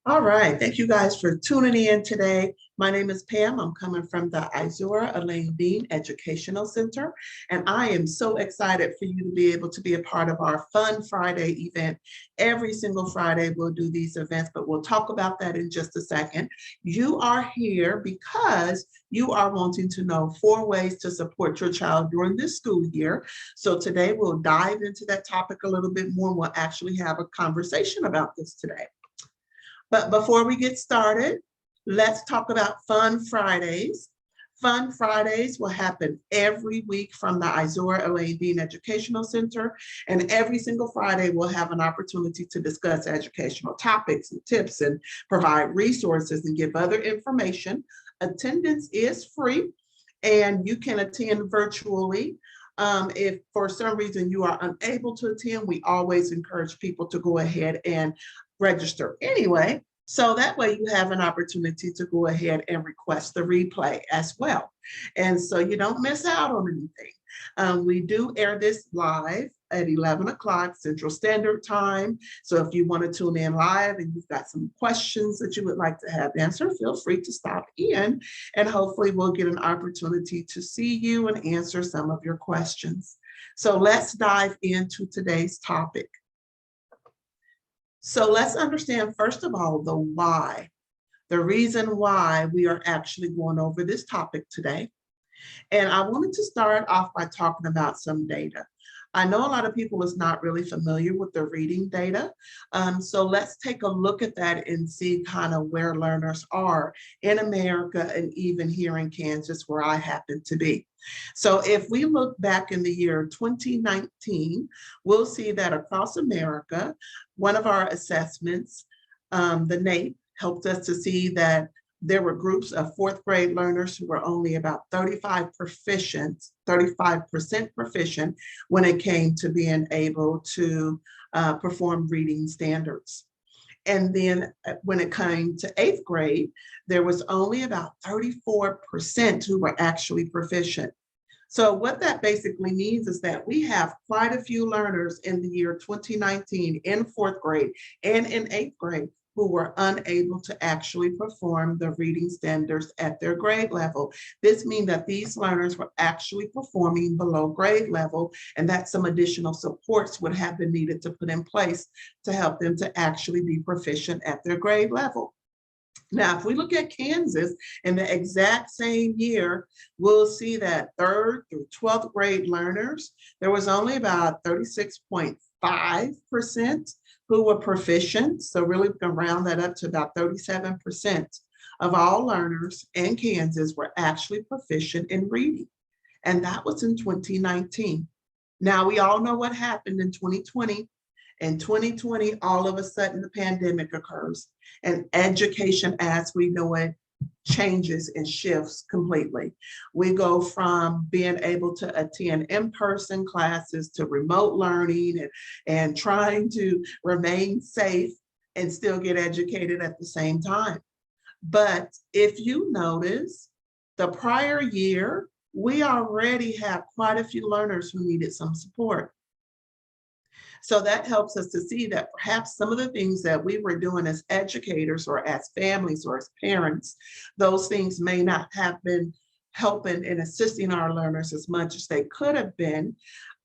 All right. Thank you guys for tuning in today. My name is Pam. I'm coming from the Izora Elaine Dean Educational Center, and I am so excited for you to be able to be a part of our Fun Friday event. Every single Friday, we'll do these events, but we'll talk about that in just a second. You are here because you are wanting to know 4 ways to support your child during this school year. So today, we'll dive into that topic a little bit more. We'll actually have a conversation about this today. But before we get started, let's talk about Fun Fridays. Fun Fridays will happen every week from the Izora Elaine Dean Educational Center. And every single Friday, we'll have an opportunity to discuss educational topics and tips and provide resources and give other information. Attendance is free and you can attend virtually. If for some reason you are unable to attend, we always encourage people to go ahead and register anyway. So that way you have an opportunity to go ahead and request the replay as well. And so you don't miss out on anything. We do air this live at 11 o'clock Central Standard Time. So if you want to tune in live and you've got some questions that you would like to have answered, feel free to stop in and hopefully we'll get an opportunity to see you and answer some of your questions. So let's dive into today's topic. So let's understand, first of all, the why, the reason why we are actually going over this topic today. And I wanted to start off by talking about some data. I know a lot of people is not really familiar with the reading data. So let's take a look at that and see kind of where learners are in America and even here in Kansas, where I happen to be. So if we look back in the year 2019, we'll see that across America, one of our assessments, the NAEP, helped us to see that there were groups of fourth grade learners who were only about 35% proficient when it came to being able to perform reading standards. And then when it came to eighth grade, there was only about 34% who were actually proficient. So what that basically means is that we have quite a few learners in the year 2019 in fourth grade and in eighth grade who were unable to actually perform the reading standards at their grade level. This means that these learners were actually performing below grade level and that some additional supports would have been needed to put in place to help them to actually be proficient at their grade level. Now, if we look at Kansas in the exact same year, we'll see that 3rd through 12th grade learners, there was only about 36.5% who were proficient. So really we can round that up to about 37% of all learners in Kansas were actually proficient in reading. And that was in 2019. Now we all know what happened in 2020. In 2020, all of a sudden the pandemic occurs and education as we know it changes and shifts completely. We go from being able to attend in-person classes to remote learning and trying to remain safe and still get educated at the same time. But if you notice, the prior year, we already have quite a few learners who needed some support. So that helps us to see that perhaps some of the things that we were doing as educators or as families or as parents, those things may not have been helping and assisting our learners as much as they could have been.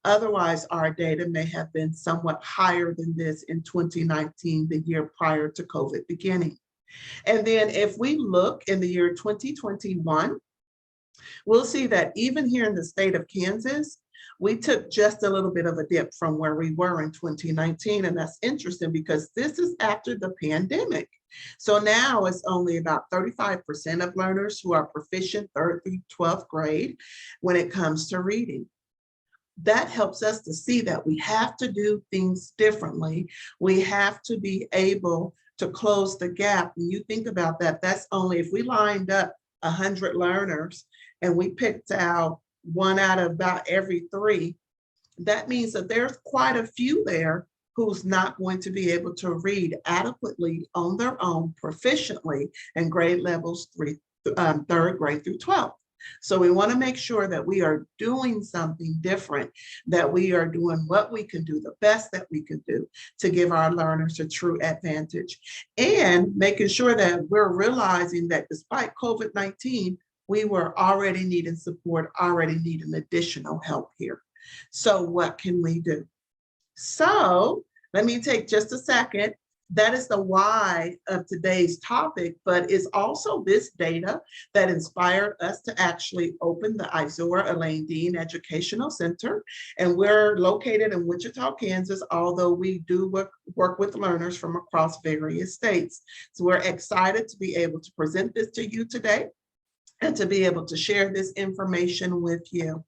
Otherwise, our data may have been somewhat higher than this in 2019, the year prior to COVID beginning. And then if we look in the year 2021, we'll see that even here in the state of Kansas, we took just a little bit of a dip from where we were in 2019. And that's interesting because this is after the pandemic. So now it's only about 35% of learners who are proficient 3rd through 12th grade when it comes to reading. That helps us to see that we have to do things differently. We have to be able to close the gap. When you think about that, that's only if we lined up 100 learners and we picked out 1 out of about every 3, that means that there's quite a few there who's not going to be able to read adequately on their own proficiently in grade levels 3rd grade through 12th. So we want to make sure that we are doing something different, that we are doing what we can do, the best that we can do to give our learners a true advantage, and making sure that we're realizing that despite COVID-19, we were already needing support, already needing additional help here. So what can we do? So let me take just a second. That is the why of today's topic, but it's also this data that inspired us to actually open the Izora Elaine Dean Educational Center. And we're located in Wichita, Kansas, although we do work with learners from across various states. So we're excited to be able to present this to you today and to be able to share this information with you.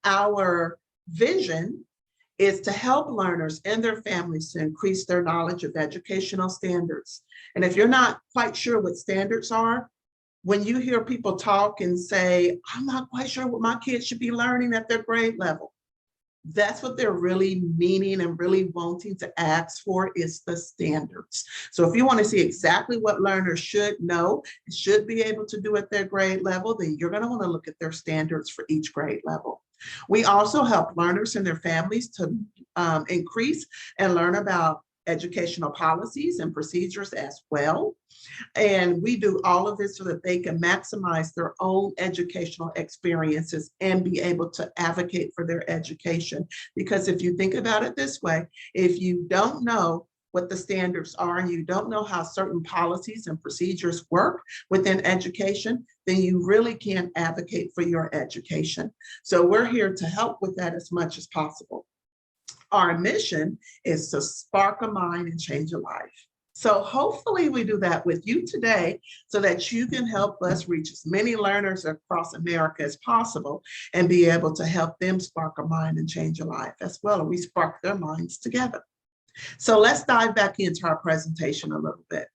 Our vision is to help learners and their families to increase their knowledge of educational standards. And if you're not quite sure what standards are, when you hear people talk and say, I'm not quite sure what my kids should be learning at their grade level, that's what they're really meaning and really wanting to ask for is the standards. So if you want to see exactly what learners should know, should be able to do at their grade level, then you're going to want to look at their standards for each grade level. We also help learners and their families to increase and learn about educational policies and procedures as well. And we do all of this so that they can maximize their own educational experiences and be able to advocate for their education. Because if you think about it this way, if you don't know what the standards are and you don't know how certain policies and procedures work within education, then you really can't advocate for your education. So we're here to help with that as much as possible. Our mission is to spark a mind and change a life. So hopefully we do that with you today so that you can help us reach as many learners across America as possible and be able to help them spark a mind and change a life as well. And we spark their minds together. So let's dive back into our presentation a little bit.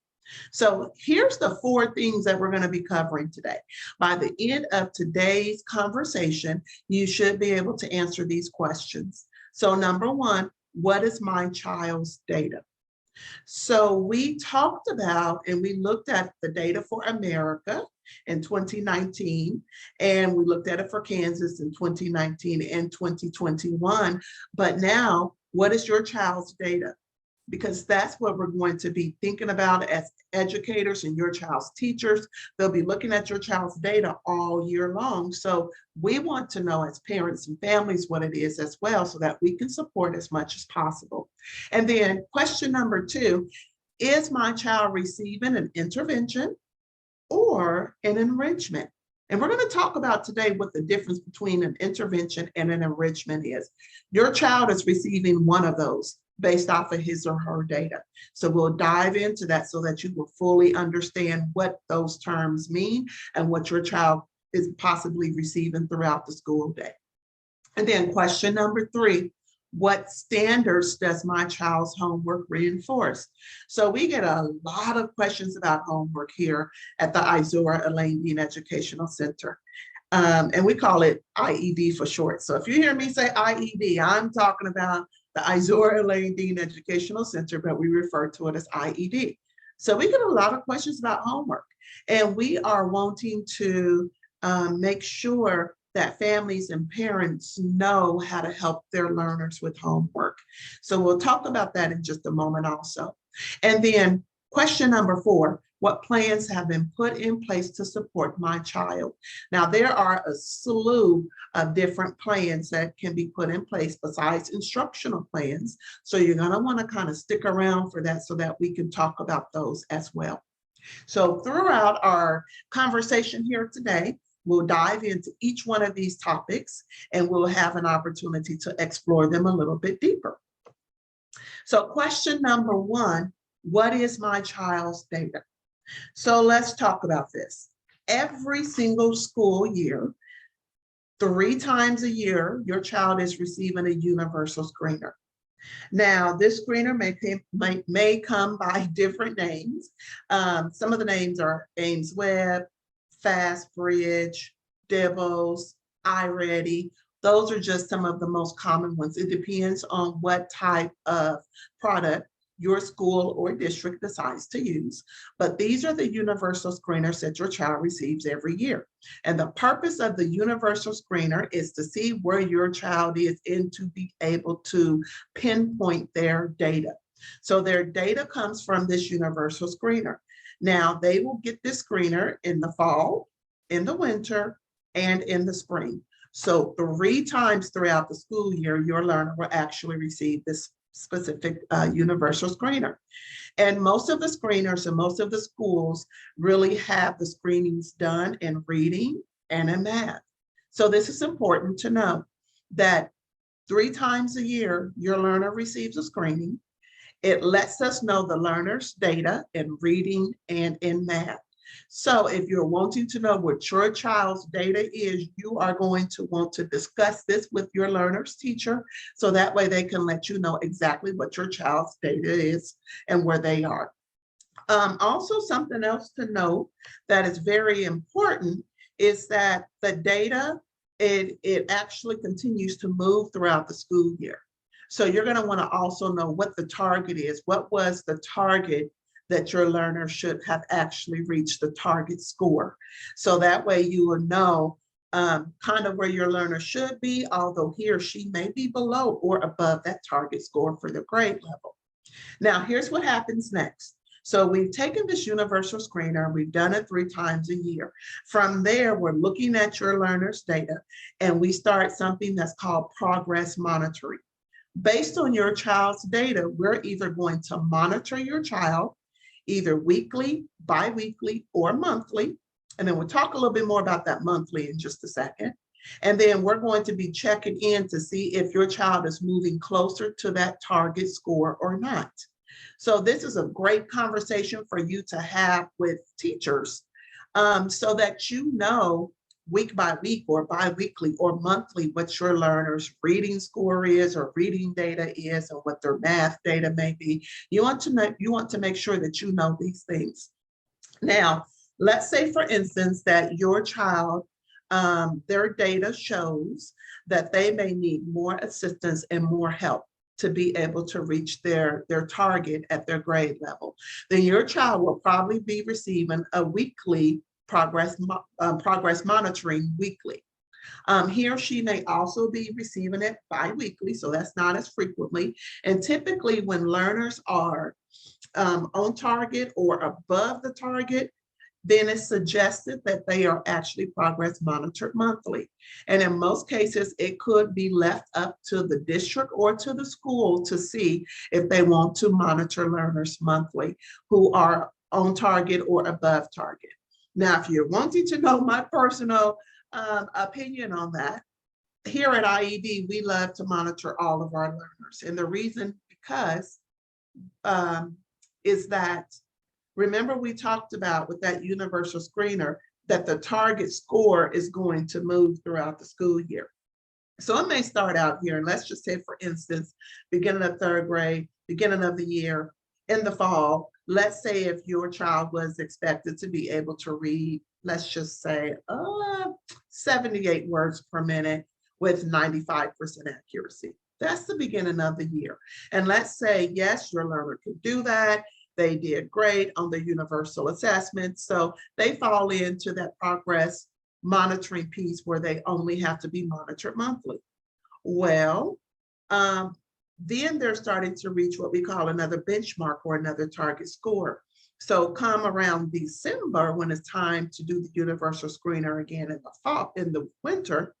So here's the 4 things that we're going to be covering today. By the end of today's conversation, you should be able to answer these questions. So number 1, what is my child's data? So we talked about and we looked at the data for America in 2019, and we looked at it for Kansas in 2019 and 2021. But now, what is your child's data? Because that's what we're going to be thinking about as educators and your child's teachers. They'll be looking at your child's data all year long. So we want to know as parents and families what it is as well so that we can support as much as possible. And then question number 2, is my child receiving an intervention or an enrichment? And we're going to talk about today what the difference between an intervention and an enrichment is. Your child is receiving one of those based off of his or her data. So we'll dive into that so that you will fully understand what those terms mean and what your child is possibly receiving throughout the school day. And then question number 3, what standards does my child's homework reinforce? So we get a lot of questions about homework here at the Izora Elaine Dean Educational Center. And we call it IED for short. So if you hear me say IED, I'm talking about the Izora Elaine Dean Educational Center, but we refer to it as IED. So we get a lot of questions about homework, and we are wanting to make sure that families and parents know how to help their learners with homework. So we'll talk about that in just a moment also. And then question number 4, what plans have been put in place to support my child? Now, there are a slew of different plans that can be put in place besides instructional plans. So you're going to want to kind of stick around for that so that we can talk about those as well. So throughout our conversation here today, we'll dive into each one of these topics and we'll have an opportunity to explore them a little bit deeper. So question number 1, what is my child's data? So let's talk about this. Every single school year, 3 times a year, your child is receiving a universal screener. Now, this screener may come by different names. Some of the names are Ames Web, FastBridge, Devos, iReady. Those are just some of the most common ones. It depends on what type of product your school or district decides to use, but these are the universal screeners that your child receives every year. And the purpose of the universal screener is to see where your child is and to be able to pinpoint their data. So their data comes from this universal screener. Now they will get this screener in the fall, in the winter, and in the spring. So 3 times throughout the school year, your learner will actually receive this specific universal screener. And most of the screeners and most of the schools really have the screenings done in reading and in math. So this is important to know that 3 times a year, your learner receives a screening. It lets us know the learner's data in reading and in math. So if you're wanting to know what your child's data is, you are going to want to discuss this with your learner's teacher, so that way they can let you know exactly what your child's data is and where they are. Also, something else to note that is very important is that the data, it actually continues to move throughout the school year. So you're going to want to also know what the target is. What was the target that your learner should have actually reached the target score? So that way you will know kind of where your learner should be, although he or she may be below or above that target score for the grade level. Now, here's what happens next. So we've taken this universal screener, we've done it 3 times a year. From there, we're looking at your learner's data, and we start something that's called progress monitoring. Based on your child's data, we're either going to monitor your child either weekly, bi-weekly, or monthly. And then we'll talk a little bit more about that monthly in just a second. And then we're going to be checking in to see if your child is moving closer to that target score or not. So this is a great conversation for you to have with teachers, so that you know week by week or bi-weekly or monthly what your learner's reading score is or reading data is and what their math data may be. You want to make sure that you know these things. Now, let's say, for instance, that your child, their data shows that they may need more assistance and more help to be able to reach their target at their grade level. Then your child will probably be receiving a weekly progress monitoring weekly. He or she may also be receiving it bi-weekly, so that's not as frequently. And typically when learners are on target or above the target, then it's suggested that they are actually progress monitored monthly. And in most cases, it could be left up to the district or to the school to see if they want to monitor learners monthly who are on target or above target. Now, if you're wanting to know my personal opinion on that, here at IED, we love to monitor all of our learners. And the reason is that, remember we talked about with that universal screener that the target score is going to move throughout the school year. So it may start out here, and let's just say, for instance, beginning of 3rd grade, beginning of the year, in the fall, let's say if your child was expected to be able to read, let's just say 78 words per minute with 95% accuracy. That's the beginning of the year. And let's say, yes, your learner could do that. They did great on the universal assessment. So they fall into that progress monitoring piece where they only have to be monitored monthly. Well, then they're starting to reach what we call another benchmark or another target score. So come around December, when it's time to do the universal screener again in the fall, in the winter,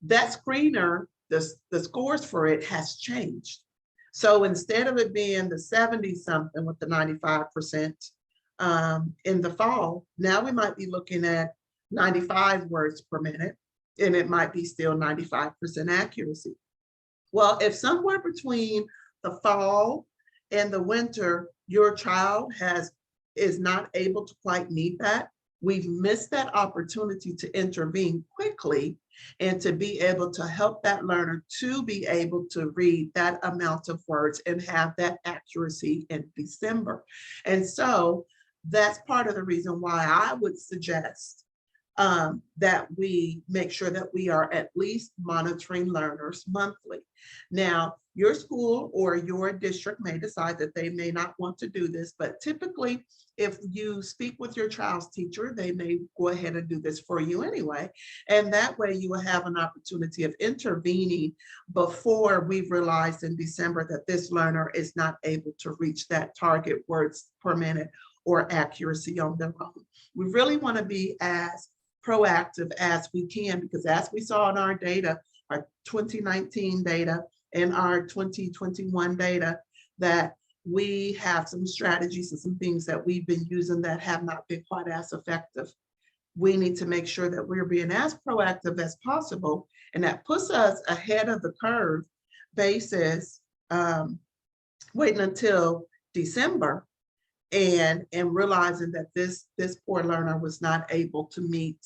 that screener, the scores for it has changed. So instead of it being the 70 something with the 95% in the fall, now we might be looking at 95 words per minute, and it might be still 95% accuracy. Well, if somewhere between the fall and the winter, your child is not able to quite meet that, we've missed that opportunity to intervene quickly and to be able to help that learner to be able to read that amount of words and have that accuracy in December. And so that's part of the reason why I would suggest that we make sure that we are at least monitoring learners monthly. Now, Your school or your district may decide that they may not want to do this, but typically, if you speak with your child's teacher, they may go ahead and do this for you anyway. And that way you will have an opportunity of intervening before we've realized in December that this learner is not able to reach that target words per minute or accuracy on their own. We really want to be as proactive as we can, because as we saw in our data, our 2019 data and our 2021 data, that we have some strategies and some things that we've been using that have not been quite as effective. We need to make sure that we're being as proactive as possible, and that puts us ahead of the curve basis waiting until December and realizing that this poor learner was not able to meet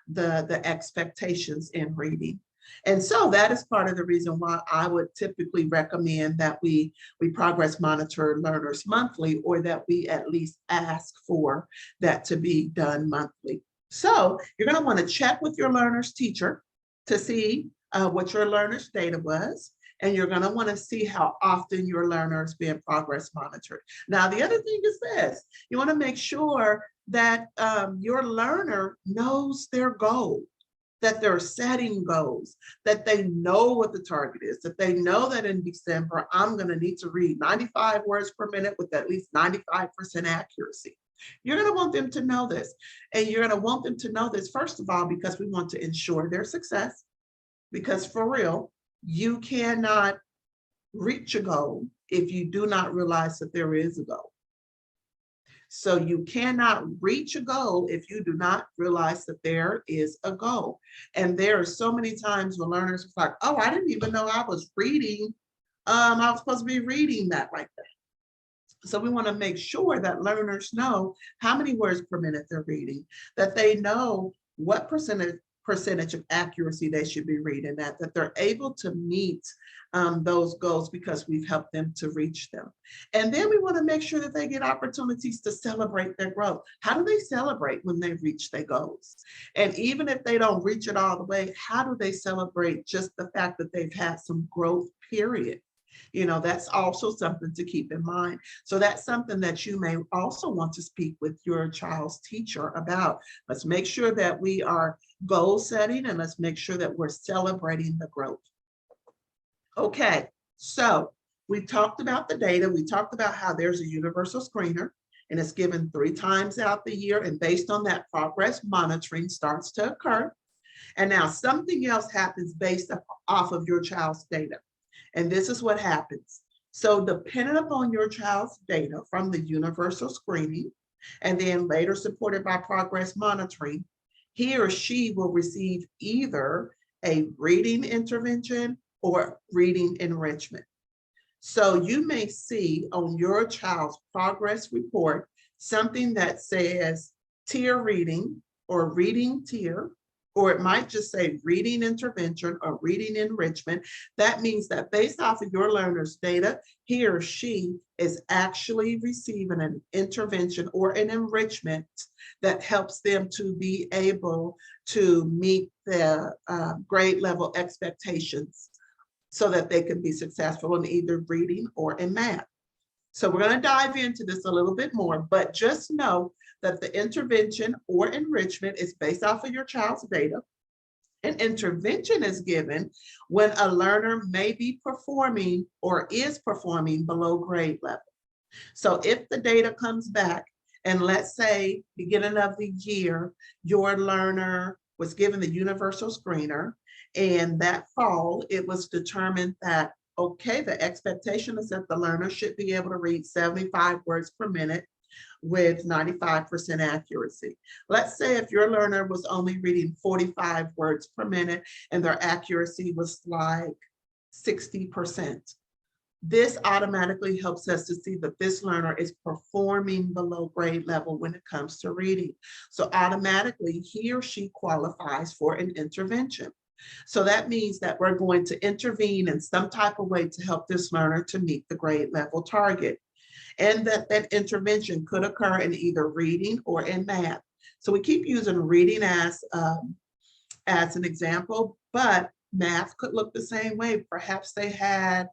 the expectations in reading. And so that is part of the reason why I would typically recommend that we progress monitor learners monthly, or that we at least ask for that to be done monthly. So you're going to want to check with your learner's teacher to see what your learner's data was. And you're going to want to see how often your learner is being progress monitored. Now, the other thing is this: you want to make sure that your learner knows their goal, that they're setting goals, that they know what the target is, that they know that in December, I'm going to need to read 95 words per minute with at least 95% accuracy. You're going to want them to know this. And you're going to want them to know this, first of all, because we want to ensure their success. Because for real, you cannot reach a goal if you do not realize that there is a goal. So you cannot reach a goal if you do not realize that there is a goal. And there are so many times when learners are like, oh, I didn't even know I was reading. I was supposed to be reading that like that. So we want to make sure that learners know how many words per minute they're reading, that they know what percentage of accuracy they should be reading at, that they're able to meet those goals because we've helped them to reach them. And then we want to make sure that they get opportunities to celebrate their growth. How do they celebrate when they reach their goals? And even if they don't reach it all the way, how do they celebrate just the fact that they've had some growth, period? You know, that's also something to keep in mind. So that's something that you may also want to speak with your child's teacher about. Let's make sure that we are goal setting, and let's make sure that we're celebrating the growth. Okay, so we talked about the data. We talked about how there's a universal screener, and it's given 3 times out the year. And based on that, progress monitoring starts to occur. And now something else happens based off of your child's data. And this is what happens. So depending upon your child's data from the universal screening, and then later supported by progress monitoring, he or she will receive either a reading intervention or reading enrichment. So you may see on your child's progress report something that says tier reading or reading tier, or it might just say reading intervention or reading enrichment. That means that based off of your learner's data, he or she is actually receiving an intervention or an enrichment that helps them to be able to meet the grade level expectations so that they can be successful in either reading or in math. So we're going to dive into this a little bit more, but just know that the intervention or enrichment is based off of your child's data. An intervention is given when a learner may be performing or is performing below grade level. So if the data comes back, and let's say beginning of the year, your learner was given the universal screener, and that fall it was determined that, okay, the expectation is that the learner should be able to read 75 words per minute with 95% accuracy. Let's say if your learner was only reading 45 words per minute and their accuracy was like 60%. This automatically helps us to see that this learner is performing below grade level when it comes to reading. So automatically he or she qualifies for an intervention. So that means that we're going to intervene in some type of way to help this learner to meet the grade level target. And that intervention could occur in either reading or in math. So we keep using reading as an example, but math could look the same way. Perhaps they had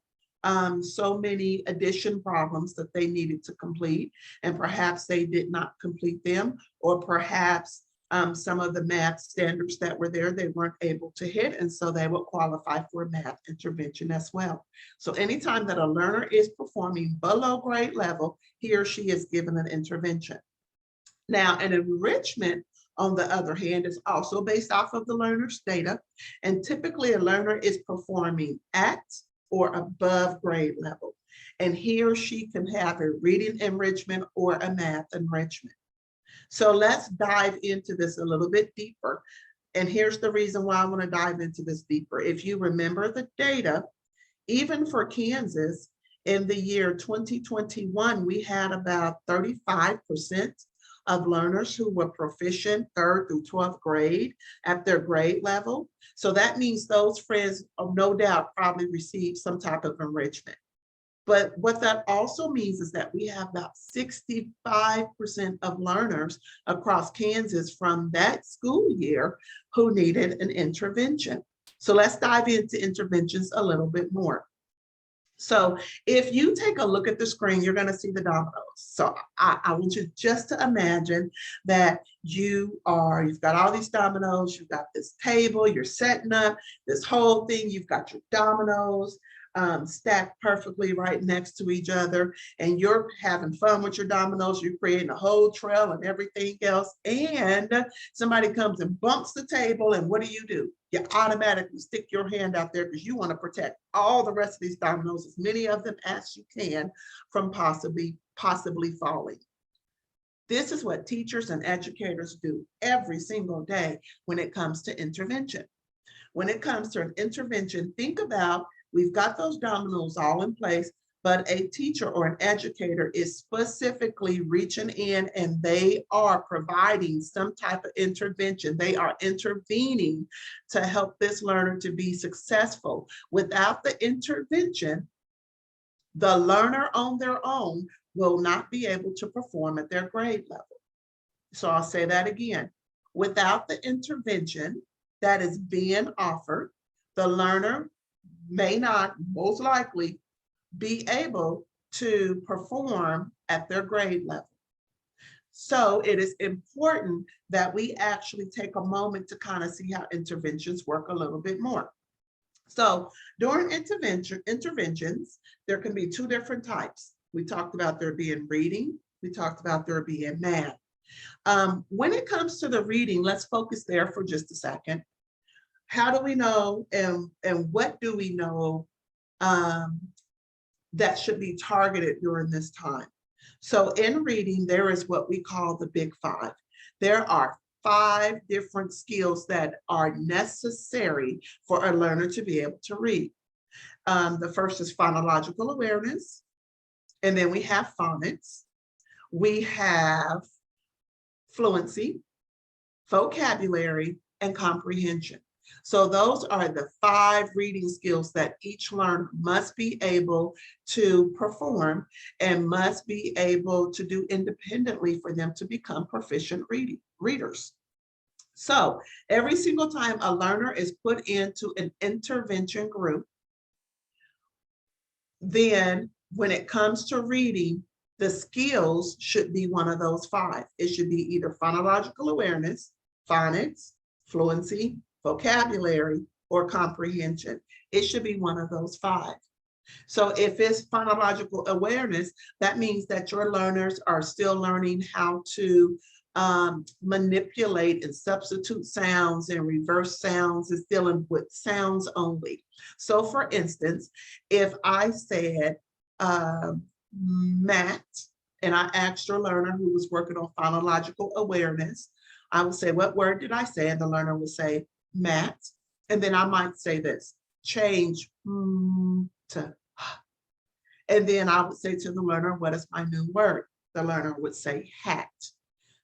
so many addition problems that they needed to complete, and perhaps they did not complete them, or perhaps some of the math standards that were there, they weren't able to hit, and so they would qualify for math intervention as well. So anytime that a learner is performing below grade level, he or she is given an intervention. Now, an enrichment, on the other hand, is also based off of the learner's data, and typically a learner is performing at or above grade level, and he or she can have a reading enrichment or a math enrichment. So let's dive into this a little bit deeper. And here's the reason why I want to dive into this deeper. If you remember the data, even for Kansas, in the year 2021, we had about 35% of learners who were proficient 3rd through 12th grade at their grade level. So that means those friends, no doubt, probably received some type of enrichment. But what that also means is that we have about 65% of learners across Kansas from that school year who needed an intervention. So let's dive into interventions a little bit more. So if you take a look at the screen, you're going to see the dominoes. So I want you just to imagine that you've got all these dominoes, you've got this table, you're setting up this whole thing, you've got your dominoes stacked perfectly right next to each other, and you're having fun with your dominoes, you're creating a whole trail and everything else, and somebody comes and bumps the table, and what do? You automatically stick your hand out there because you want to protect all the rest of these dominoes, as many of them as you can, from possibly falling. This is what teachers and educators do every single day when it comes to intervention. When it comes to an intervention, think about, we've got those dominoes all in place, but a teacher or an educator is specifically reaching in and they are providing some type of intervention. They are intervening to help this learner to be successful. Without the intervention, the learner on their own will not be able to perform at their grade level. So I'll say that again. Without the intervention that is being offered, the learner may not, most likely, be able to perform at their grade level. So it is important that we actually take a moment to kind of see how interventions work a little bit more. So during interventions, there can be 2 different types. We talked about there being reading. We talked about there being math. When it comes to the reading, let's focus there for just a second. How do we know and what do we know that should be targeted during this time? So in reading, there is what we call the Big 5. There are 5 different skills that are necessary for a learner to be able to read. The first is phonological awareness, and then we have phonics, we have fluency, vocabulary, and comprehension. So those are the 5 reading skills that each learner must be able to perform and must be able to do independently for them to become proficient readers. So every single time a learner is put into an intervention group, then when it comes to reading, the skills should be one of those 5. It should be either phonological awareness, phonics, fluency, vocabulary, or comprehension. It should be one of those 5. So if it's phonological awareness, that means that your learners are still learning how to manipulate and substitute sounds and reverse sounds. Is dealing with sounds only. So for instance, if I said Matt, and I asked your learner who was working on phonological awareness, I would say, what word did I say? And the learner would say, Matt. And then I might say this, change to, and then I would say to the learner, what is my new word? The learner would say hat.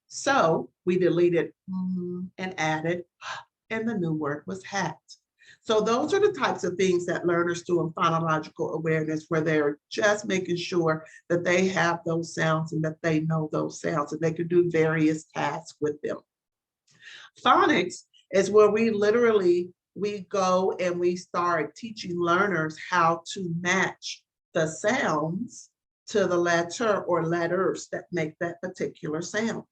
So we deleted and added, and the new word was hat. So those are the types of things that learners do in phonological awareness, where they're just making sure that they have those sounds and that they know those sounds and they can do various tasks with them. Phonics is where we go and we start teaching learners how to match the sounds to the letter or letters that make that particular sound.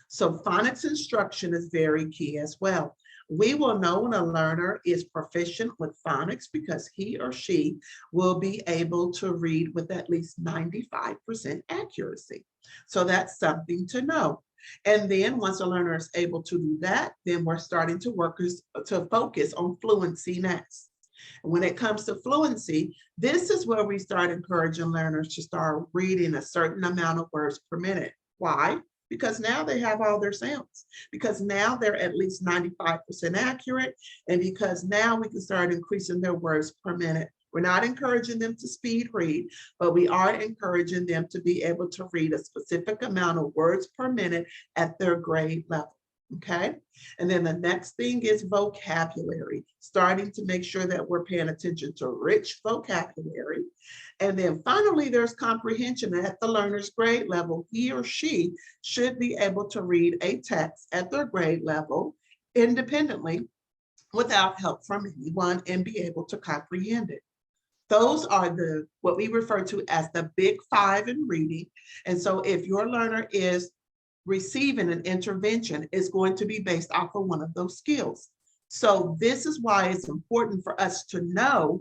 So phonics instruction is very key as well. We will know when a learner is proficient with phonics because he or she will be able to read with at least 95% accuracy. So that's something to know. And then once a learner is able to do that, then we're starting to focus on fluency next. When it comes to fluency, this is where we start encouraging learners to start reading a certain amount of words per minute. Why? Because now they have all their sounds, because now they're at least 95% accurate, and because now we can start increasing their words per minute. We're not encouraging them to speed read, but we are encouraging them to be able to read a specific amount of words per minute at their grade level. Okay. And then the next thing is vocabulary, starting to make sure that we're paying attention to rich vocabulary. And then finally, there's comprehension at the learner's grade level. He or she should be able to read a text at their grade level independently without help from anyone and be able to comprehend it. Those are what we refer to as the big five in reading. And so if your learner is receiving an intervention, is going to be based off of one of those skills. So this is why it's important for us to know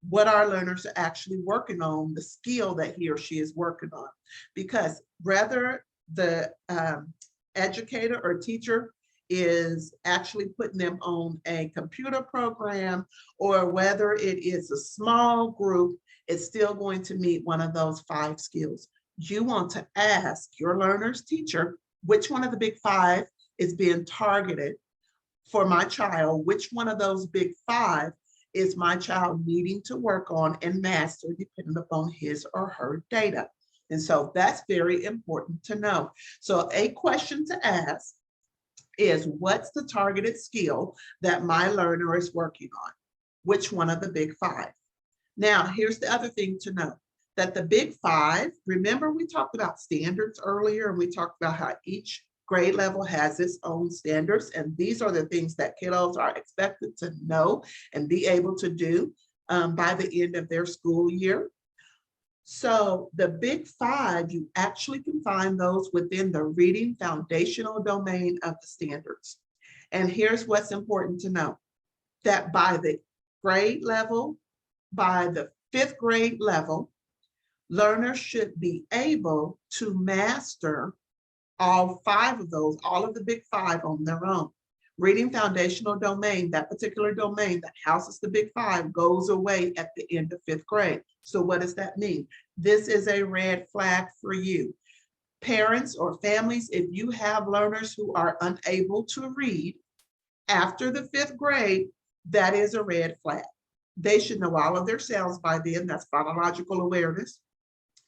what our learners are actually working on, the skill that he or she is working on. Because whether the educator or teacher is actually putting them on a computer program or whether it is a small group, it's still going to meet one of those five skills. You want to ask your learner's teacher, which one of the big five is being targeted for my child? Which one of those big five is my child needing to work on and master depending upon his or her data? And so that's very important to know. So a question to ask is, what's the targeted skill that my learner is working on? Which one of the big five? Now, here's the other thing to know, that the big five, remember we talked about standards earlier, and we talked about how each grade level has its own standards, and these are the things that kiddos are expected to know and be able to do by the end of their school year. So the big five, you actually can find those within the reading foundational domain of the standards. And here's what's important to know, that by the grade level, by the 5th grade level, learners should be able to master all five of those, all of the big five on their own. Reading foundational domain, that particular domain that houses the big five, goes away at the end of 5th grade. So what does that mean? This is a red flag for you. Parents or families, if you have learners who are unable to read after the 5th grade, that is a red flag. They should know all of their sounds by then. That's phonological awareness.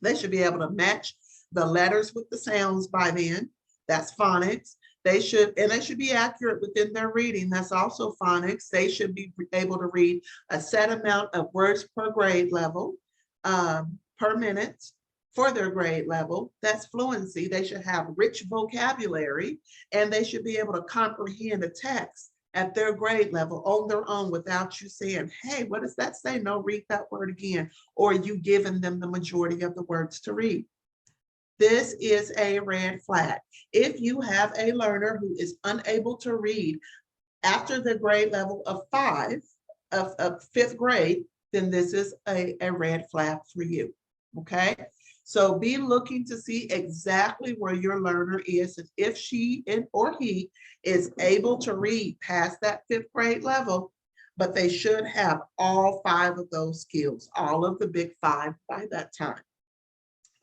They should be able to match the letters with the sounds by then. That's phonics. They should be accurate within their reading. That's also phonics. They should be able to read a set amount of words per grade level per minute for their grade level. That's fluency. They should have rich vocabulary, and they should be able to comprehend a text at their grade level on their own without you saying, hey, what does that say? No, read that word again, or you giving them the majority of the words to read. This is a red flag. If you have a learner who is unable to read after the grade level of 5th grade, then this is a red flag for you, okay? So be looking to see exactly where your learner is, and if she or he is able to read past that 5th grade level, but they should have all five of those skills, all of the big five by that time.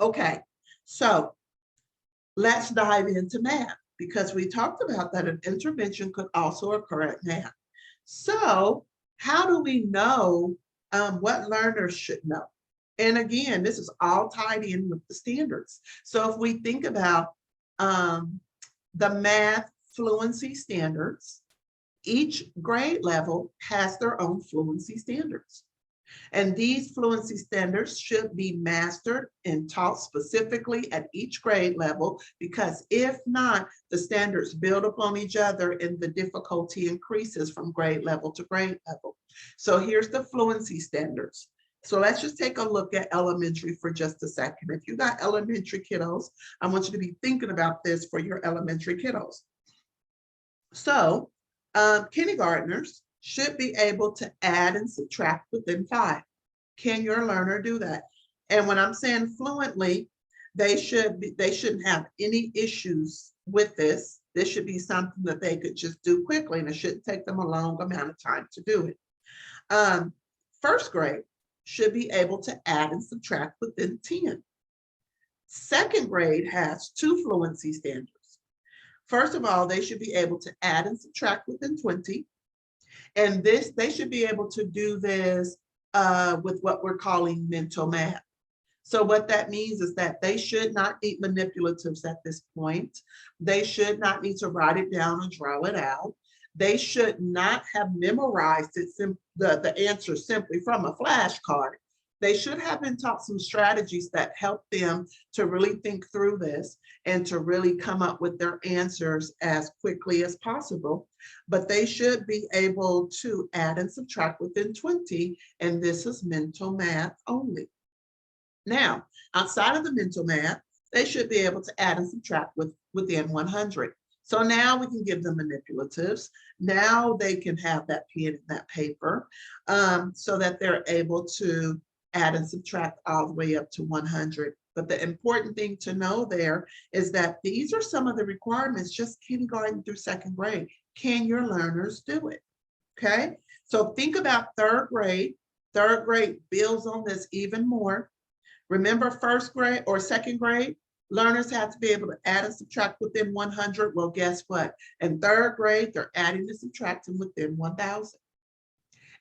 Okay, so let's dive into math, because we talked about that an intervention could also occur at math. So how do we know what learners should know? And again, this is all tied in with the standards. So if we think about the math fluency standards, each grade level has their own fluency standards. And these fluency standards should be mastered and taught specifically at each grade level, because if not, the standards build upon each other and the difficulty increases from grade level to grade level. So here's the fluency standards. So let's just take a look at elementary for just a second. If you got elementary kiddos, I want you to be thinking about this for your elementary kiddos. So kindergartners should be able to add and subtract within 5. Can your learner do that? And when I'm saying fluently, they shouldn't have any issues with this. This should be something that they could just do quickly, and it shouldn't take them a long amount of time to do it. First grade should be able to add and subtract within 10. Second grade has 2 fluency standards. First of all, they should be able to add and subtract within 20. And they should be able to do this with what we're calling mental math. So what that means is that they should not need manipulatives at this point. They should not need to write it down and draw it out. They should not have memorized it, the answer simply from a flashcard. They should have been taught some strategies that help them to really think through this and to really come up with their answers as quickly as possible. But they should be able to add and subtract within 20, and this is mental math only. Now, outside of the mental math, they should be able to add and subtract within 100. So now we can give them manipulatives. Now they can have that pen and that paper so that they're able to add and subtract all the way up to 100. But the important thing to know there is that these are some of the requirements, just kindergarten through second grade. Can your learners do it? Okay, so think about third grade. Third grade builds on this even more. Remember first grade or second grade, learners have to be able to add and subtract within 100. Well, guess what? In third grade, they're adding and subtracting within 1,000.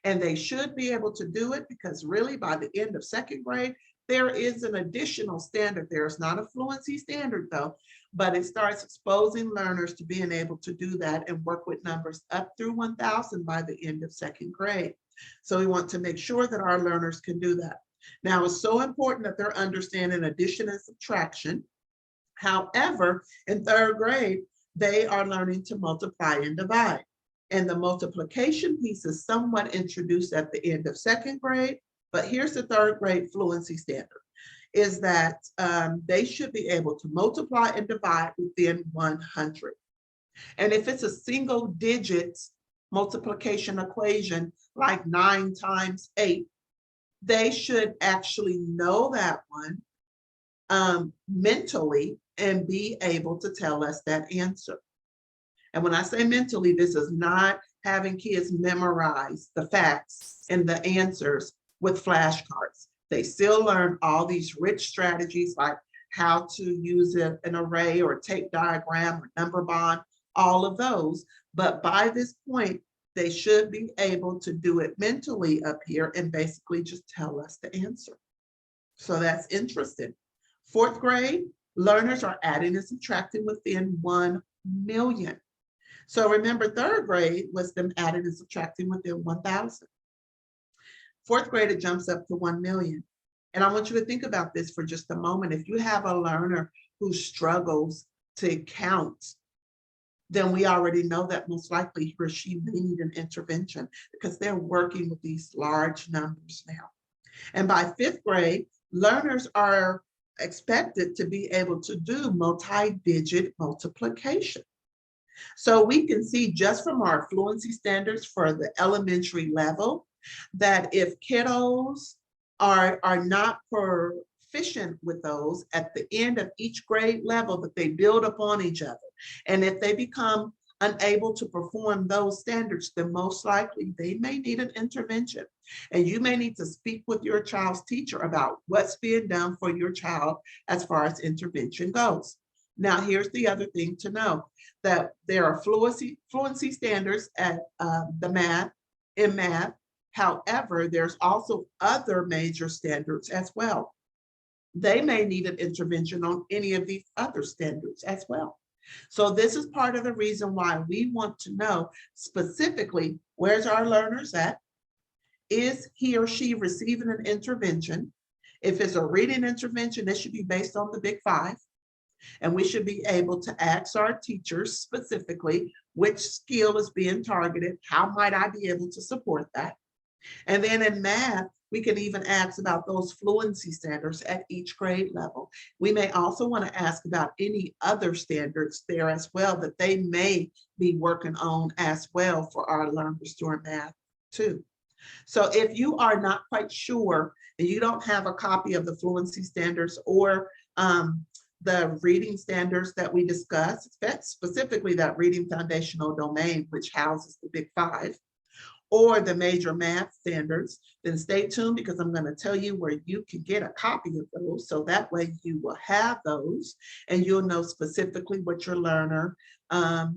And they should be able to do it because really by the end of second grade, there is an additional standard there. It's not a fluency standard though, but it starts exposing learners to being able to do that and work with numbers up through 1,000 by the end of second grade. So we want to make sure that our learners can do that. Now, it's so important that they're understanding addition and subtraction. However, in third grade, they are learning to multiply and divide. And the multiplication piece is somewhat introduced at the end of second grade, but here's the third grade fluency standard, is that they should be able to multiply and divide within 100. And if it's a single digit multiplication equation, like 9 times 8, they should actually know that one mentally and be able to tell us that answer. And when I say mentally, this is not having kids memorize the facts and the answers with flashcards. They still learn all these rich strategies like how to use an array or tape diagram or number bond, all of those. But by this point, they should be able to do it mentally up here and basically just tell us the answer. So that's interesting. Fourth grade, learners are adding and subtracting within 1 million. So remember, third grade was them adding and subtracting within 1,000. Fourth grade, it jumps up to 1 million. And I want you to think about this for just a moment. If you have a learner who struggles to count, then we already know that most likely he or she may need an intervention because they're working with these large numbers now. And by fifth grade, learners are expected to be able to do multi-digit multiplication. So we can see just from our fluency standards for the elementary level that if kiddos are not proficient with those at the end of each grade level, that they build upon each other. And if they become unable to perform those standards, then most likely they may need an intervention. And you may need to speak with your child's teacher about what's being done for your child as far as intervention goes. Now, here's the other thing to know, that there are fluency standards at in math. However, there's also other major standards as well. They may need an intervention on any of these other standards as well. So this is part of the reason why we want to know specifically, where's our learners at? Is he or she receiving an intervention? If it's a reading intervention, it should be based on the Big Five. And we should be able to ask our teachers specifically which skill is being targeted. How might I be able to support that? And then in math, We can even ask about those fluency standards at each grade level. We may also want to ask about any other standards there as well that they may be working on as well for our learners during math too. So if you are not quite sure and you don't have a copy of the fluency standards or the reading standards that we discussed, specifically that reading foundational domain, which houses the big five, or the major math standards, then stay tuned because I'm going to tell you where you can get a copy of those. So that way you will have those and you'll know specifically what your learner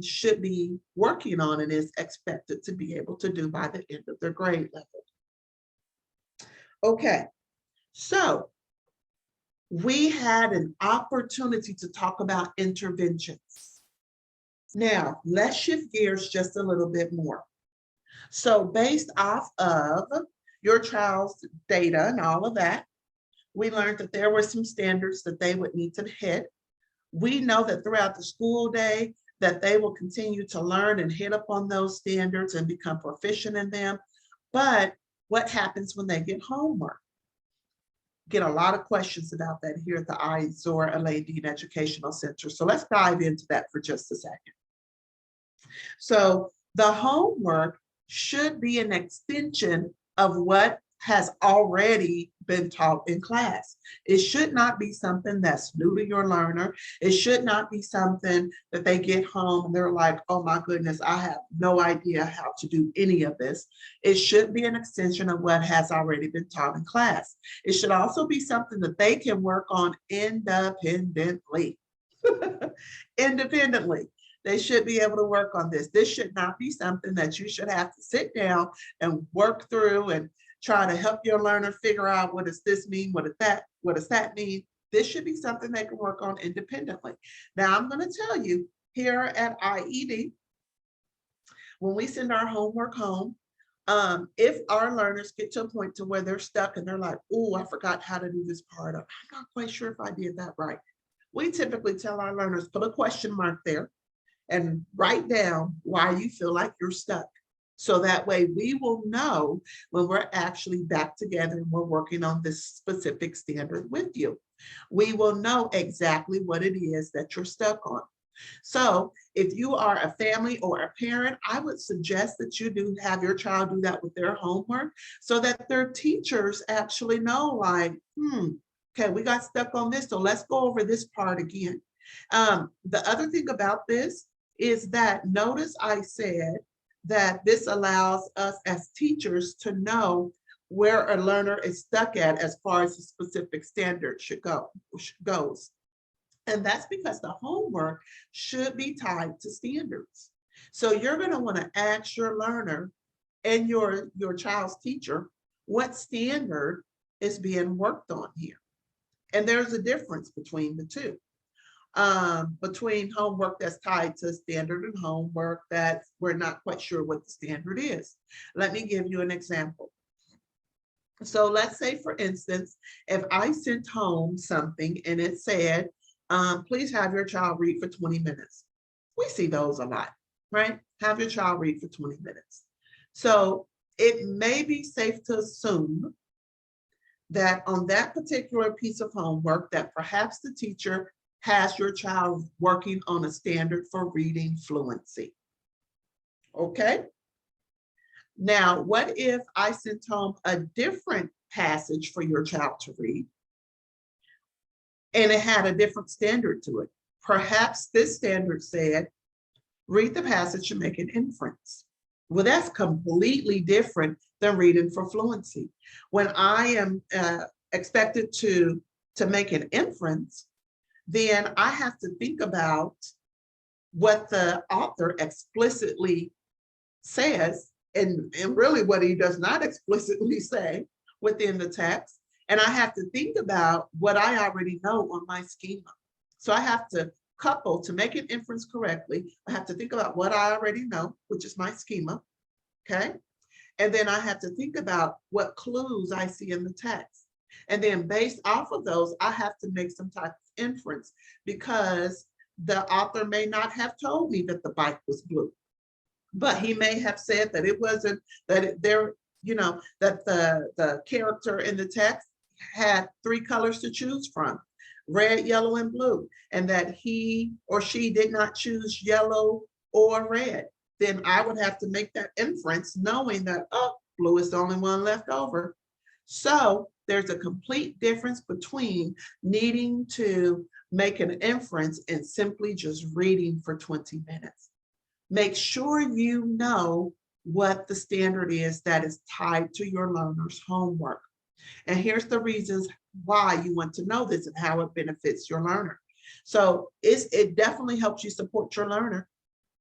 should be working on and is expected to be able to do by the end of their grade level. Okay, so we had an opportunity to talk about interventions. Now, let's shift gears just a little bit more. So based off of your child's data and all of that, we learned that there were some standards that they would need to hit. We know that throughout the school day that they will continue to learn and hit upon those standards and become proficient in them. But what happens when they get homework? Get a lot of questions about that here at the Izor Elaine Dean Educational Center. So let's dive into that for just a second. So the homework should be an extension of what has already been taught in class. It should not be something that's new to your learner. It should not be something that they get home and they're like, oh my goodness, I have no idea how to do any of this. It should be an extension of what has already been taught in class. It should also be something that they can work on independently. Independently. They should be able to work on this. This should not be something that you should have to sit down and work through and try to help your learner figure out what does this mean, what does that mean. This should be something they can work on independently. Now I'm going to tell you here at IED, when we send our homework home, if our learners get to a point to where they're stuck and they're like, oh, I forgot how to do this part, I'm not quite sure if I did that right. We typically tell our learners, put a question mark there and write down why you feel like you're stuck. So that way we will know when we're actually back together and we're working on this specific standard with you. We will know exactly what it is that you're stuck on. So if you are a family or a parent, I would suggest that you do have your child do that with their homework so that their teachers actually know like, okay, we got stuck on this, so let's go over this part again. The other thing about this is that notice I said that this allows us as teachers to know where a learner is stuck at as far as the specific standard goes. And that's because the homework should be tied to standards. So you're going to want to ask your learner and your child's teacher what standard is being worked on here. And there's a difference between the two. Between homework that's tied to standard and homework that we're not quite sure what the standard is. Let me give you an example. So let's say, for instance, if I sent home something and it said, please have your child read for 20 minutes. We see those a lot, right? Have your child read for 20 minutes. So it may be safe to assume that on that particular piece of homework that perhaps the teacher has your child working on a standard for reading fluency. Okay. Now, what if I sent home a different passage for your child to read and it had a different standard to it? Perhaps this standard said, read the passage and make an inference. Well, that's completely different than reading for fluency. When I am expected to make an inference, then I have to think about what the author explicitly says and really what he does not explicitly say within the text. And I have to think about what I already know on my schema. So I have to couple, to make an inference correctly, I have to think about what I already know, which is my schema, okay? And then I have to think about what clues I see in the text. And then based off of those, I have to make some type of inference because the author may not have told me that the bike was blue, but he may have said that it wasn't, that that the character in the text had three colors to choose from, red, yellow, and blue, and that he or she did not choose yellow or red, then I would have to make that inference knowing that, oh, blue is the only one left over. So there's a complete difference between needing to make an inference and simply just reading for 20 minutes. Make sure you know what the standard is that is tied to your learner's homework. And here's the reasons why you want to know this and how it benefits your learner. So it definitely helps you support your learner,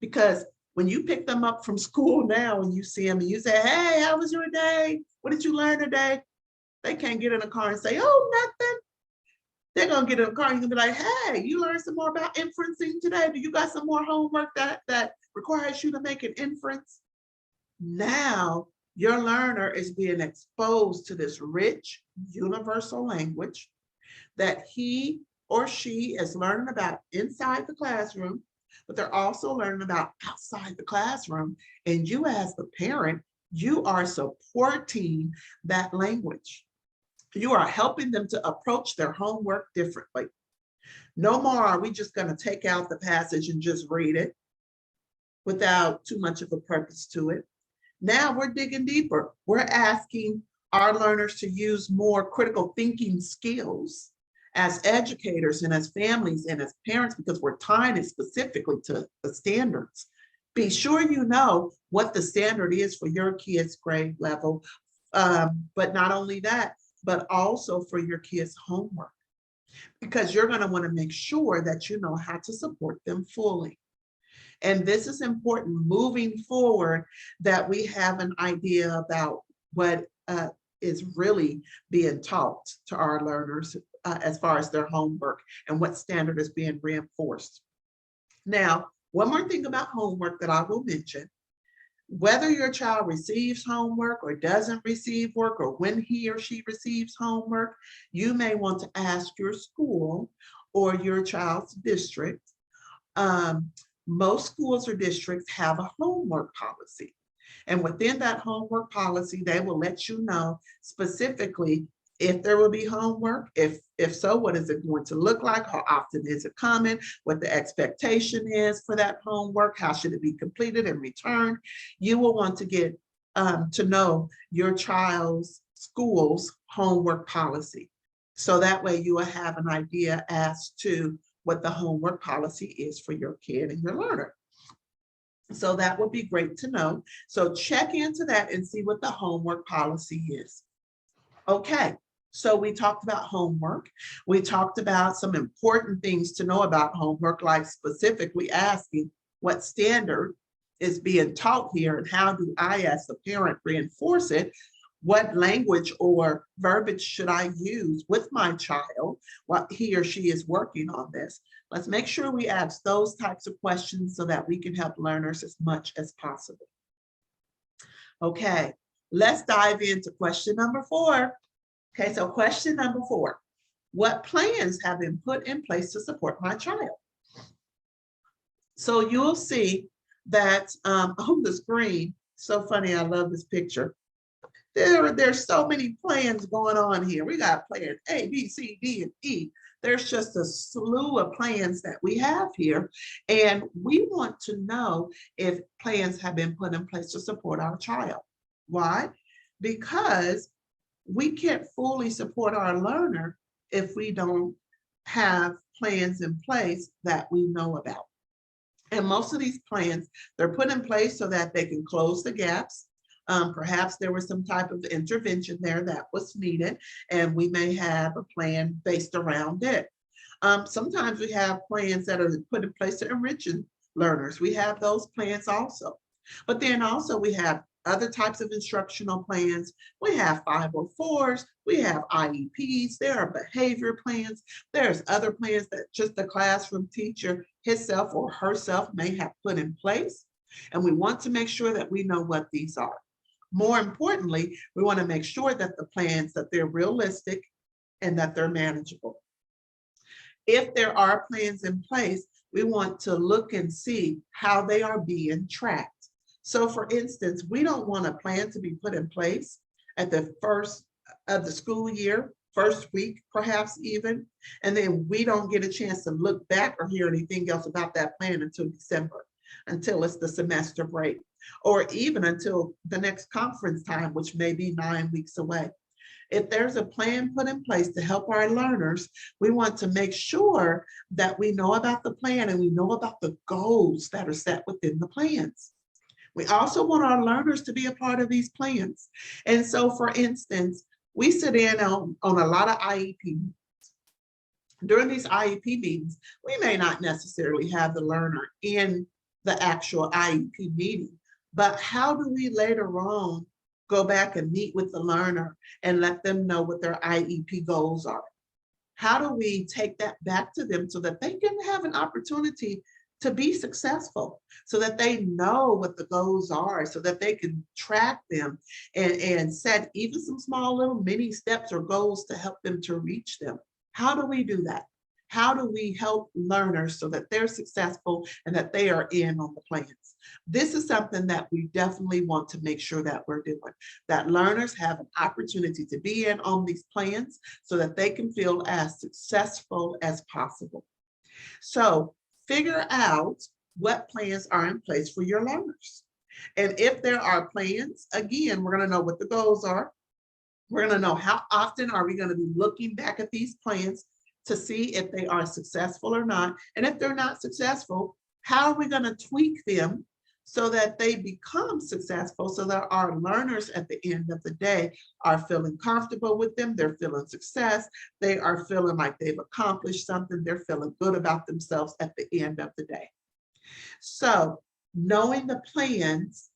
because when you pick them up from school now and you see them and you say, hey, how was your day? What did you learn today? They can't get in a car and say, oh, nothing. They're going to get in a car and you're going to be like, hey, you learned some more about inferencing today? Do you got some more homework that requires you to make an inference? Now, your learner is being exposed to this rich, universal language that he or she is learning about inside the classroom, but they're also learning about outside the classroom. And you, as the parent, you are supporting that language. You are helping them to approach their homework differently. No more are we just going to take out the passage and just read it without too much of a purpose to it. Now we're digging deeper. We're asking our learners to use more critical thinking skills as educators and as families and as parents, because we're tying it specifically to the standards. Be sure you know what the standard is for your kids' grade level, but not only that, but also for your kids' homework, because you're going to want to make sure that you know how to support them fully. And this is important moving forward, that we have an idea about what is really being taught to our learners as far as their homework and what standard is being reinforced. Now, one more thing about homework that I will mention. Whether your child receives homework or doesn't receive work, or when he or she receives homework, you may want to ask your school or your child's district. Most schools or districts have a homework policy. And within that homework policy, they will let you know specifically if there will be homework, if so, what is it going to look like, how often is it coming, what the expectation is for that homework, how should it be completed and returned. You will want to get to know your child's school's homework policy. So that way you will have an idea as to what the homework policy is for your kid and your learner. So that would be great to know. So check into that and see what the homework policy is. Okay, so we talked about homework. We talked about some important things to know about homework, like specifically asking what standard is being taught here and how do I, as the parent, reinforce it? What language or verbiage should I use with my child while he or she is working on this? Let's make sure we ask those types of questions so that we can help learners as much as possible. Okay, let's dive into question number 4. Okay, so question number 4. What plans have been put in place to support my child? So you'll see that on the screen, so funny, I love this picture. There's so many plans going on here. We got plan A, B, C, D, and E. There's just a slew of plans that we have here. And we want to know if plans have been put in place to support our child. Why? Because we can't fully support our learner if we don't have plans in place that we know about. And most of these plans, they're put in place so that they can close the gaps. Perhaps there was some type of intervention there that was needed, and we may have a plan based around it. Sometimes we have plans that are put in place to enrich learners. We have those plans also. But then also we have other types of instructional plans. We have 504s, we have IEPs, there are behavior plans, there's other plans that just the classroom teacher himself or herself may have put in place. And we want to make sure that we know what these are. More importantly, we want to make sure that the plans, that they're realistic and that they're manageable. If there are plans in place, we want to look and see how they are being tracked. So for instance, we don't want a plan to be put in place at the first of the school year, first week, perhaps even, and then we don't get a chance to look back or hear anything else about that plan until December, until it's the semester break, or even until the next conference time, which may be 9 weeks away. If there's a plan put in place to help our learners, we want to make sure that we know about the plan and we know about the goals that are set within the plans. We also want our learners to be a part of these plans. And so, for instance, we sit in on a lot of IEP. During these IEP meetings, we may not necessarily have the learner in the actual IEP meeting, but how do we later on go back and meet with the learner and let them know what their IEP goals are? How do we take that back to them so that they can have an opportunity to be successful, so that they know what the goals are, so that they can track them and set even some small little mini steps or goals to help them to reach them? How do we do that? How do we help learners so that they're successful and that they are in on the plans? This is something that we definitely want to make sure that we're doing, that learners have an opportunity to be in on these plans so that they can feel as successful as possible. So figure out what plans are in place for your learners. And if there are plans, again, we're going to know what the goals are. We're going to know how often are we going to be looking back at these plans to see if they are successful or not. And if they're not successful, how are we going to tweak them so that they become successful, so that our learners at the end of the day are feeling comfortable with them, they're feeling success, they are feeling like they've accomplished something, they're feeling good about themselves at the end of the day. So knowing the plans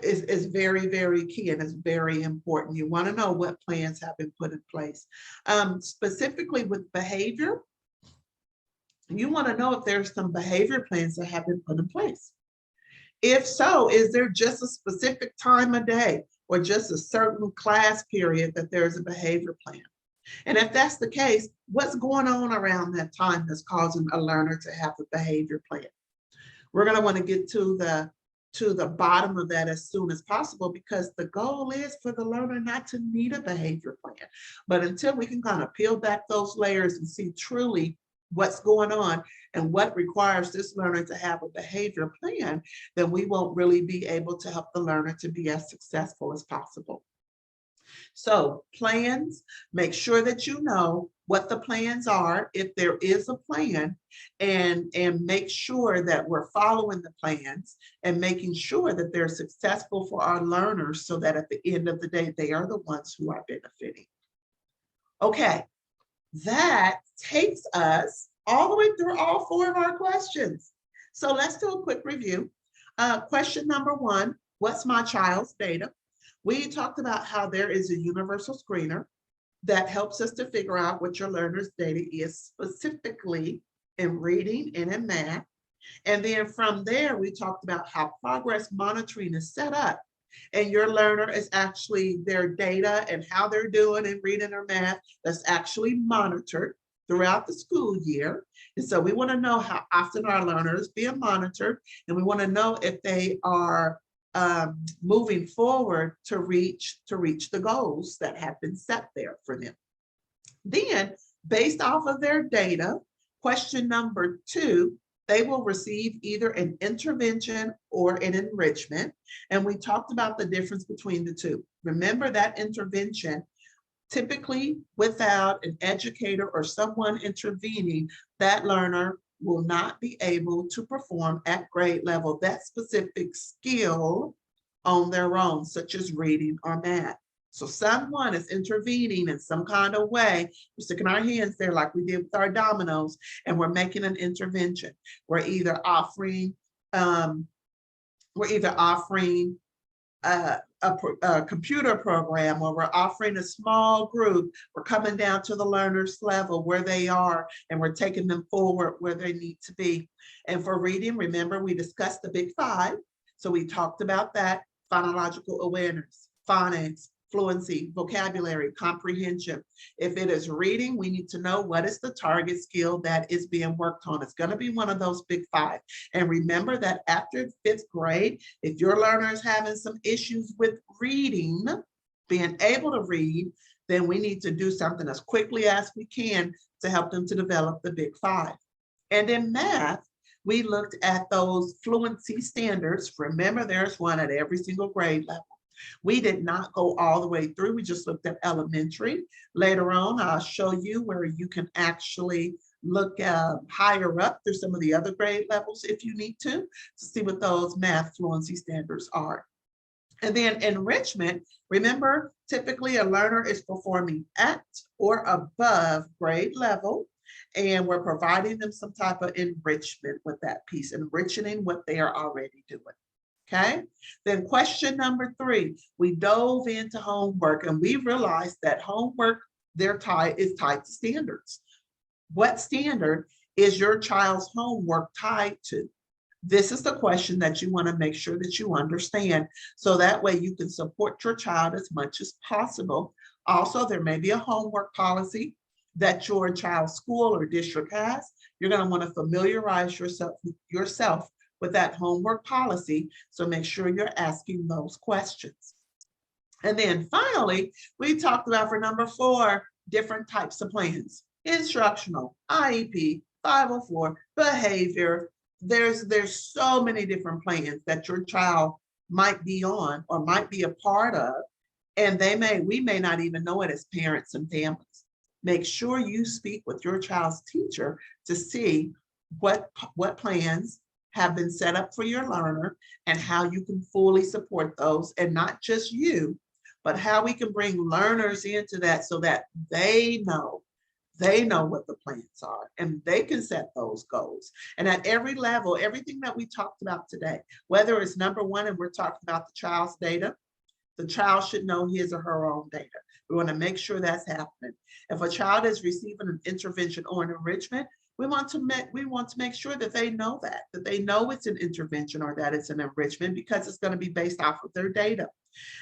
is very, very key and is very important. You want to know what plans have been put in place. Specifically with behavior, you want to know if there's some behavior plans that have been put in place. If so, is there just a specific time of day or just a certain class period that there's a behavior plan? And if that's the case, what's going on around that time that's causing a learner to have a behavior plan? We're going to want to get to the bottom of that as soon as possible, because the goal is for the learner not to need a behavior plan. But until we can kind of peel back those layers and see truly what's going on and what requires this learner to have a behavior plan, then we won't really be able to help the learner to be as successful as possible. So plans, make sure that you know what the plans are, if there is a plan, and make sure that we're following the plans and making sure that they're successful for our learners so that at the end of the day, they are the ones who are benefiting. Okay, that takes us all the way through all 4 of our questions. So let's do a quick review. Question number 1, what's my child's data? We talked about how there is a universal screener that helps us to figure out what your learner's data is, specifically in reading and in math. And then from there, we talked about how progress monitoring is set up. And your learner is actually their data and how they're doing in reading or math that's actually monitored throughout the school year. And so we want to know how often our learners being monitored, and we want to know if they are moving forward to reach the goals that have been set there for them. Then, based off of their data, question number 2, they will receive either an intervention or an enrichment. And we talked about the difference between the two. Remember that intervention, typically without an educator or someone intervening, that learner will not be able to perform at grade level that specific skill on their own, such as reading or math. So someone is intervening in some kind of way. We're sticking our hands there like we did with our dominoes, and we're making an intervention. We're either offering a computer program, or we're offering a small group. We're coming down to the learner's level where they are, and we're taking them forward where they need to be. And for reading, remember we discussed the big 5. So we talked about that: phonological awareness, phonics, fluency, vocabulary, comprehension. If it is reading, we need to know what is the target skill that is being worked on. It's going to be one of those big five. And remember that after 5th grade, if your learner is having some issues with reading, being able to read, then we need to do something as quickly as we can to help them to develop the big five. And in math, we looked at those fluency standards. Remember, there's one at every single grade level. We did not go all the way through. We just looked at elementary. Later on, I'll show you where you can actually look higher up through some of the other grade levels if you need to see what those math fluency standards are. And then enrichment, remember, typically a learner is performing at or above grade level, and we're providing them some type of enrichment with that piece, enriching what they are already doing. Okay, then question number 3, we dove into homework and we realized that homework is tied to standards. What standard is your child's homework tied to? This is the question that you want to make sure that you understand, so that way you can support your child as much as possible. Also, there may be a homework policy that your child's school or district has. You're going to want to familiarize yourself with that homework policy, so make sure you're asking those questions. And then finally, we talked about, for number 4, different types of plans: instructional, IEP, 504, behavior. There's so many different plans that your child might be on or might be a part of, and we may not even know it as parents and families. Make sure you speak with your child's teacher to see what plans have been set up for your learner and how you can fully support those, and not just you, but how we can bring learners into that so that they know what the plans are and they can set those goals. And at every level, everything that we talked about today, whether it's number 1 and we're talking about the child's data, the child should know his or her own data. We want to make sure that's happening. If a child is receiving an intervention or an enrichment, we want to make sure that they know that they know it's an intervention or that it's an enrichment, because it's going to be based off of their data.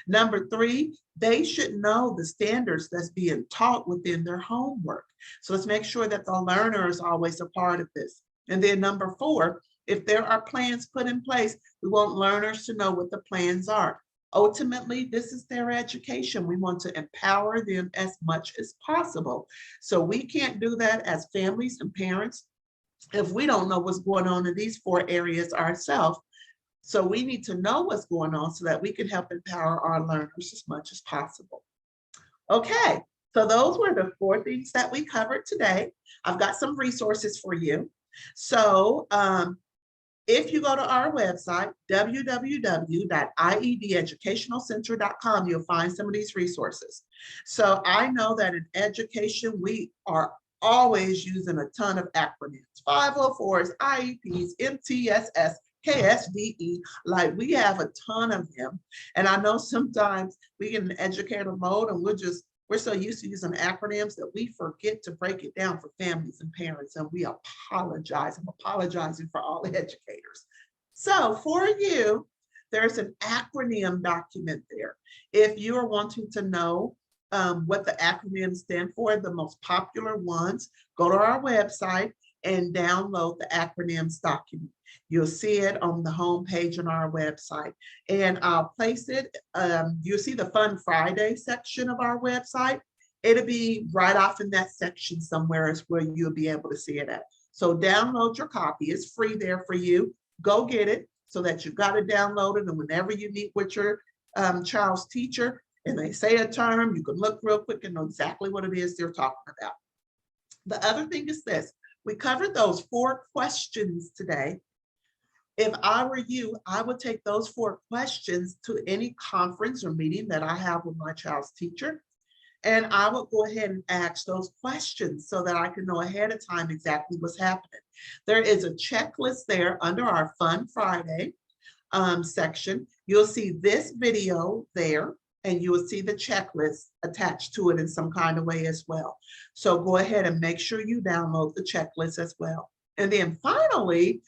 Number 3, they should know the standards that's being taught within their homework. So let's make sure that the learner is always a part of this. And then number 4, if there are plans put in place, we want learners to know what the plans are. Ultimately, this is their education. We want to empower them as much as possible. So we can't do that as families and parents if we don't know what's going on in these 4 areas ourselves. So we need to know what's going on so that we can help empower our learners as much as possible. Okay, so those were the 4 things that we covered today. I've got some resources for you. So if you go to our website, www.iededucationalcenter.com, you'll find some of these resources. So I know that in education, we are always using a ton of acronyms: 504s, IEPs, MTSS, KSDE, like we have a ton of them. And I know sometimes we get in educator mode and we're so used to using acronyms that we forget to break it down for families and parents, and we apologize. I'm apologizing for all the educators. So for you, there's an acronym document there. If you are wanting to know what the acronyms stand for, the most popular ones, go to our website and download the acronyms document. You'll see it on the home page on our website, and I'll place it. You'll see the Fun Friday section of our website. It'll be right off in that section somewhere is where you'll be able to see it at. So download your copy. It's free there for you. Go get it so that you've got it downloaded, and whenever you meet with your child's teacher and they say a term, you can look real quick and know exactly what it is they're talking about. The other thing is this: we covered those 4 questions today. If I were you, I would take those 4 questions to any conference or meeting that I have with my child's teacher, and I would go ahead and ask those questions so that I can know ahead of time exactly what's happening. There is a checklist there under our Fun Friday section. You'll see this video there, and you will see the checklist attached to it in some kind of way as well. So go ahead and make sure you download the checklist as well. And then finally,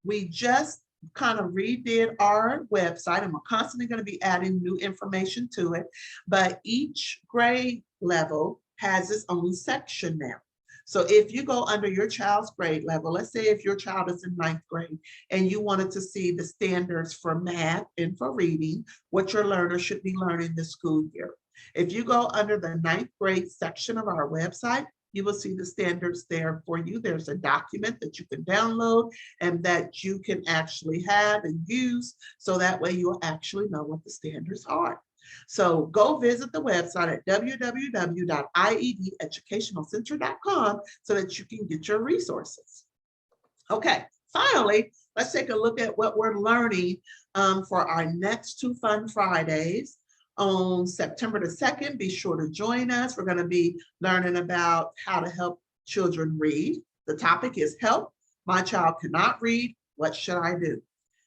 we just kind of redid our website, and we're constantly going to be adding new information to it, but each grade level has its own section now. So if you go under your child's grade level, let's say if your child is in ninth grade and you wanted to see the standards for math and for reading, what your learner should be learning this school year. If you go under the ninth grade section of our website, you will see the standards there for you. There's a document that you can download and that you can actually have and use, so that way you'll actually know what the standards are. So go visit the website at www.iededucationalcenter.com so that you can get your resources. Okay, finally, let's take a look at what we're learning for our next 2 Fun Fridays. On September the 2nd, be sure to join us. We're going to be learning about how to help children read. The topic is help. My child cannot read. What should I do?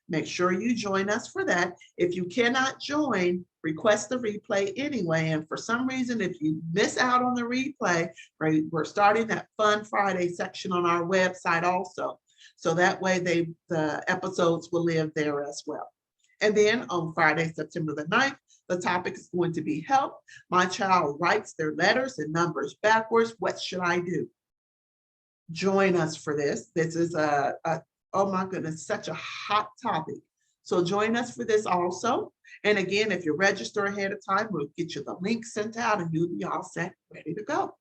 Make sure you join us for that. If you cannot join, request the replay anyway. And for some reason, if you miss out on the replay, we're starting that Fun Friday section on our website also. So that way the episodes will live there as well. And then on Friday, September the 9th, the topic is going to be help. My child writes their letters and numbers backwards. What should I do? Join us for this. This is oh my goodness, such a hot topic. So join us for this also. And again, if you register ahead of time, we'll get you the link sent out and you'll be all set, ready to go.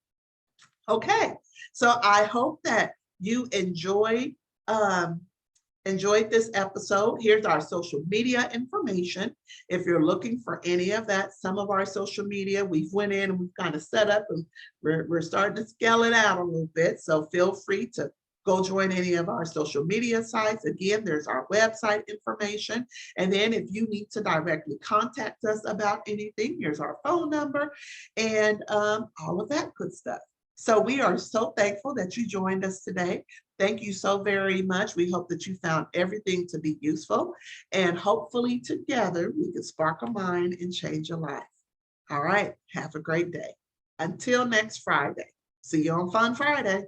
Okay, so I hope that you enjoyed this episode. Here's our social media information. If you're looking for any of that, some of our social media, we've went in and we've kind of set up and we're starting to scale it out a little bit. So feel free to go join any of our social media sites. Again, there's our website information. And then if you need to directly contact us about anything, here's our phone number and all of that good stuff. So we are so thankful that you joined us today. Thank you so very much. We hope that you found everything to be useful, and hopefully together we can spark a mind and change a life. All right, have a great day. Until next Friday. See you on Fun Friday.